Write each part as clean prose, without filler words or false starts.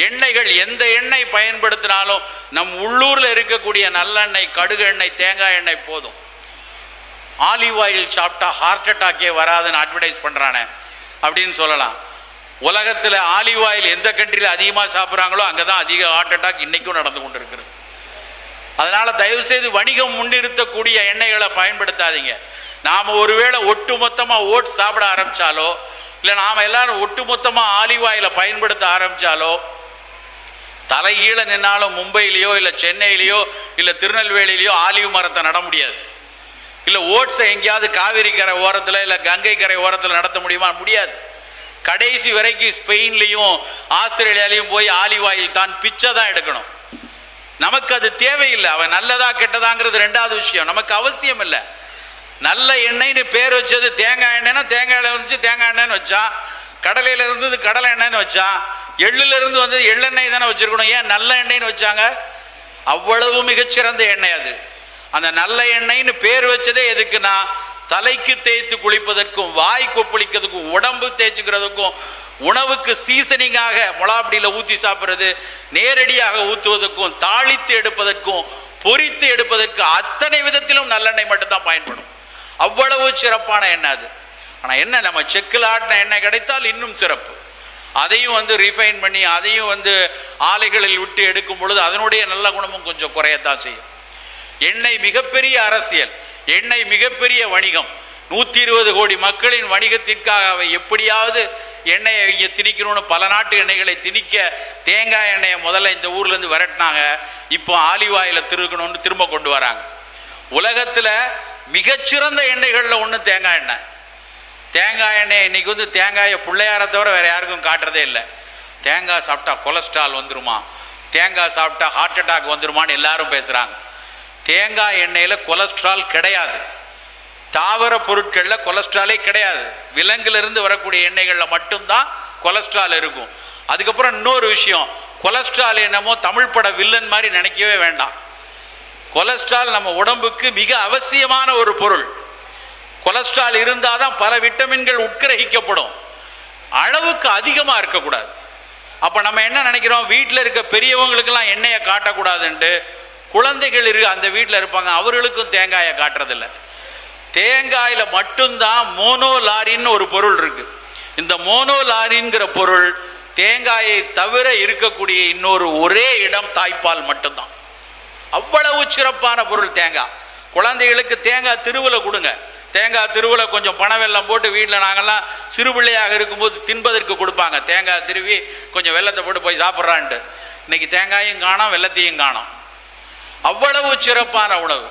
எண்ணெய்கள் எந்த எண்ணெய் பயன்படுத்தினாலும் நம் உள்ளூர்ல இருக்கக்கூடிய நல்லெண்ணெய், கடுகு எண்ணெய், தேங்காய் எண்ணெய் போதும். ஆலிவ் ஆயில் சாப்பிட்டா ஹார்ட் அட்டாக்கே வராதுன்னு அட்வர்டைஸ் பண்றானே அப்படின்னு சொல்லலாம். உலகத்தில் ஆலிவ் ஆயில் எந்த கண்ட்ரியில் அதிகமாக சாப்பிட்றாங்களோ அங்கதான் அதிக ஹார்ட் அட்டாக் இன்னைக்கும் நடந்து கொண்டு இருக்கிறது. அதனால தயவு செய்து வணிகம் முன்னிறுத்தக்கூடிய எண்ணெய்களை பயன்படுத்தாதீங்க. நாம ஒருவேளை ஒட்டுமொத்தமா ஓட்ஸ் சாப்பிட ஆரம்பிச்சாலோ, இல்லை நாம எல்லாரும் ஒட்டுமொத்தமா ஆலிவ் ஆயில பயன்படுத்த ஆரம்பிச்சாலோ, தலைகீழ நின்னாலும் மும்பையிலையோ இல்லை சென்னையிலையோ இல்லை திருநெல்வேலியிலையோ ஆலிவ் மரத்தை நட முடியாது. இல்லை ஓட்ஸை எங்கேயாவது காவிரி கரை ஓரத்தில் இல்லை கங்கை கரை ஓரத்தில் நடத்த முடியுமா? முடியாது. கடைசி வரைக்கும் ஸ்பெயின்லையும் ஆஸ்திரேலியாலையும் போய் ஆலிவ் ஆயில் தான் பிச்சை தான் எடுக்கணும். நமக்கு அது தேவையில்லை. அவன் நல்லதா கெட்டதாங்கிறது ரெண்டாவது விஷயம், நமக்கு அவசியம் இல்லை. நல்ல எண்ணெய்னு பேர் வச்சது தேங்காய் எண்ணெய்னா தேங்காய் எண்ணெய் வந்துச்சு தேங்காய் எண்ணெய்னு வச்சா, கடலையில இருந்து கடலை எண்ணெய்னு வச்சா, எள்ளுல இருந்து வந்து எள்ளெண்ணெய் தானே வச்சிருக்கணும். ஏன் நல்ல எண்ணெய்னு வச்சாங்க? அவ்வளவு மிகச்சிறந்த எண்ணெய் அது. அந்த நல்ல எண்ணெய்னு பேர் வச்சதே எதுக்குன்னா, தலைக்கு தேய்த்து குளிப்பதற்கும், வாய் கொப்பளிக்கிறதுக்கும், உடம்பு தேய்ச்சிக்கிறதுக்கும், உணவுக்கு சீசனிங்காக முளாப்படியில் ஊற்றி சாப்பிட்றது, நேரடியாக ஊற்றுவதற்கும், தாளித்து எடுப்பதற்கும், பொரித்து எடுப்பதற்கு அத்தனை விதத்திலும் நல்லெண்ணெய் மட்டும்தான் பயன்படும். அவ்வளவு சிறப்பான எண்ணெய் அது. ஆனால் என்ன, நம்ம செக்கில் ஆட்டின எண்ணெய் கிடைத்தால் இன்னும் சிறப்பு. அதையும் வந்து ரிஃபைன் பண்ணி அதையும் வந்து ஆலைகளில் விட்டு எடுக்கும் பொழுது அதனுடைய நல்ல குணமும் கொஞ்சம் குறையத்தான் செய்யும். எண்ணெய் மிகப்பெரிய அரசியல், எண்ணெய் மிகப்பெரிய வணிகம். 120 கோடி மக்களின் வணிகத்திற்காக அவை எப்படியாவது எண்ணெயை இங்கே திணிக்கணும்னு பல நாட்டு எண்ணெய்களை திணிக்க தேங்காய் எண்ணெயை முதல்ல இந்த ஊர்ல இருந்து விரட்டினாங்க. இப்போ ஆலிவ் ஆயில திருக்கணும்னு திரும்ப கொண்டு வராங்க. உலகத்தில் மிகச்சிறந்த எண்ணெய்கள்ல ஒன்று தேங்காய் எண்ணெய். தேங்காய் எண்ணெய் இன்னைக்கு வந்து தேங்காயை பிள்ளையார தவிர வேற யாருக்கும் காட்டுறதே இல்லை. தேங்காய் சாப்பிட்டா கொலஸ்ட்ரால் வந்துருமா, தேங்காய் சாப்பிட்டா ஹார்ட் அட்டாக் வந்துருமான்னு எல்லாரும் பேசுறாங்க. தேங்காய் எண்ணெயில கொலஸ்ட்ரால் கிடையாது. தாவர பொருட்கள்ல கொலஸ்ட்ராலே கிடையாது. விலங்கிலிருந்து வரக்கூடிய எண்ணெய்கள்ல மட்டும்தான் கொலஸ்ட்ரால் இருக்கும். அதுக்கப்புறம் இன்னொரு விஷயம், கொலஸ்ட்ரால் என்னமோ தமிழ் பட வில்லன் மாதிரி நினைக்கவே வேண்டாம். கொலஸ்ட்ரால் நம்ம உடம்புக்கு மிக அவசியமான ஒரு பொருள். கொலஸ்ட்ரால் இருந்தாதான் பல விட்டமின்கள் உட்கிரகிக்கப்படும். அளவுக்கு அதிகமா இருக்கக்கூடாது. அப்ப நம்ம என்ன நினைக்கிறோம், வீட்டில் இருக்க பெரியவங்களுக்கெல்லாம் எண்ணெயை காட்டக்கூடாதுன்ட்டு குழந்தைகள் அந்த வீட்டில் இருப்பாங்க, அவர்களுக்கும் தேங்காயை காட்டுறதில்லை. தேங்காயில மட்டும்தான் மோனோலாரின்னு ஒரு பொருள் இருக்கு. இந்த மோனோலாரின்கிற பொருள் தேங்காயை தவிர இருக்கக்கூடிய இன்னொரு ஒரே இடம் தாய்ப்பால் மட்டும்தான். அவ்வளவு சிறப்பான பொருள் தேங்காய். குழந்தைகளுக்கு தேங்காய் திருவில் கொடுங்க. தேங்காய் திருவில் கொஞ்சம் பணம் வெல்லம் போட்டு வீட்டில் நாங்கள்லாம் சிறு பிள்ளையாக இருக்கும்போது தின்பதற்கு கொடுப்பாங்க. தேங்காய் திருவி கொஞ்சம் வெல்லத்தை போட்டு போய் சாப்பிட்றான்ட்டு. இன்னைக்கு தேங்காயும் காணோம், வெல்லத்தையும் காணோம். அவ்வளவு சிறப்பான உணவு.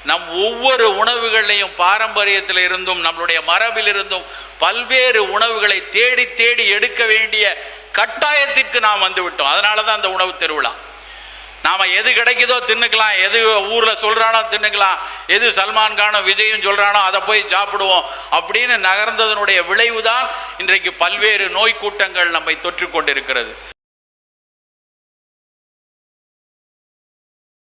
நம் ஒவ்வொரு உணவுகளையும் பாரம்பரியத்தில் இருந்தும் நம்மளுடைய மரபில் இருந்தும் பல்வேறு உணவுகளை தேடி தேடி எடுக்க வேண்டிய கட்டாயத்திற்கு நாம் வந்து விட்டோம். அதனால தான் அந்த உணவு திருவிழா. நாம எது கிடைக்குதோ தின்னுக்கலாம், எது ஊர்ல சொல்றானோ தின்னுக்கலாம், எது சல்மான் கானும் விஜயும் சொல்றானோ அதை போய் சாப்பிடுவோம் அப்படின்னு நகர்ந்ததனுடைய விளைவுதான் இன்றைக்கு பல்வேறு நோய் கூட்டங்கள் நம்மை தொற்று கொண்டிருக்கிறது.